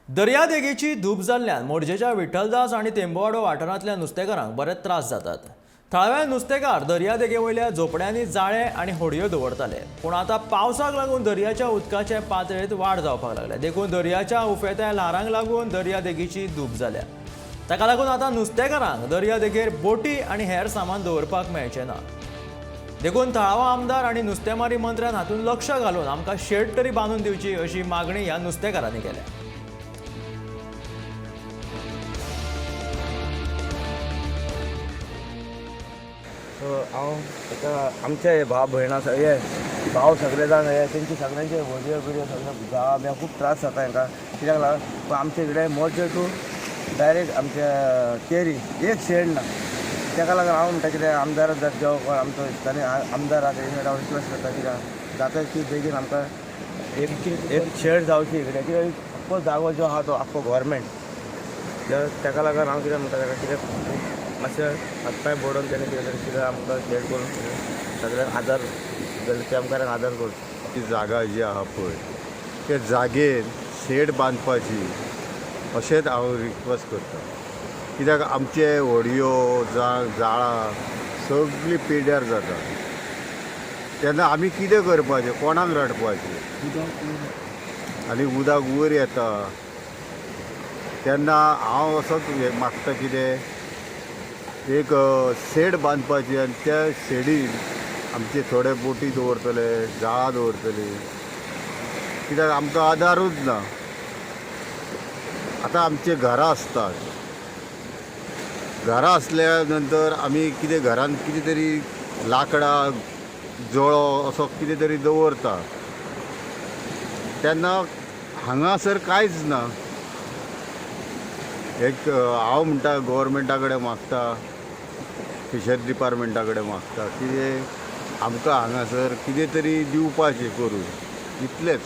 दर्यादेगेची धूप जाल्ल्यान मोरजेच्या विठ्ठलदास आणि तेंबवाडो वाठारांतल्या नुस्तेकारांक बरेच त्रास जातात. थळावे नुस्तेकार दर्यादेगे वयल्या झोपड्यांनी जाळे आणि होडयो दवरताले, पूण आतां पावसाक लागून दर्याच्या उदकाचे पातळेंत वाड जावपाक लागल्या. देखून दर्याच्या उफेत्या ल्हारांक लागून दर्यादेगेची धूप जाल्या. ताका लागून आतां नुस्तेकारांक दर्यादेगेर बोटी आणि हेर सामान दवरपाक मेळचें ना. देखून थळावो आमदार आणि नुस्तेमारी मंत्र्यान हातूंत लक्ष घालून आमकां शेड तरी बांदून दिवची अशी मागणी ह्या नुस्तेकारांनी केल्या. हांव आतां आमचे भाव भयणां हे भाव सगळे जाण हे तेंची सगळ्यांचे व्हिडियो सगळे गांवा बी खूब त्रास जाता हांकां. कित्याक लागून पूण आमचे कडेन मोर्जे टू डायरेक्ट आमच्या केरी एक शेड ना. ताका लागून हांव म्हणटा कितें आमदार जर जो कोण आमचो दिसतानी आमदार आसा तेजे हांव रिक्वेस्ट करता कित्याक जाता की बेगीन आमकां एक शेड जावची कित्याक आख्खो जागो जो आहा तो आख्खो गव्हर्मेंट ताका लागून हांव कितें म्हणटा ताका कितें मातशें हातपाय बोडोवन तेणें कितें आमकां शेड करून सगळ्यांक आदार तेमकारांक आदार करचो. ती जागा जी आहा पळय त्या जागेर शेड बांदपाची अशेंच हांव रिक्वेस्ट करता. कित्याक आमचे व्हडयो जाळां सगळीं पिड्ड्यार जाता. तेन्ना आमी कितें करपाचें, कोणाक रडपाचें? आनी उदक वयर येता तेन्ना हांव असोच मागता कितें एक शेड बांदपाची आनी त्या शेडीन आमचे थोडे बोटी दवरतले, जाळां दवरतली. कित्याक आमकां आदारूच ना. आतां आमचे घरां आसतात, घरां असल्या नंतर आमी कितें घरान कितें तरी लांकडां जळो असो कितें तरी दवरता तेन्ना हांगासर कांयच ना. एक हांव म्हणटा गव्हर्मेंटा कडेन मागता, फिशरी डिपार्टमेंटा कडेन मागता की आमकां हांगासर कितें तरी दिवपाचें करून, इतलेंच.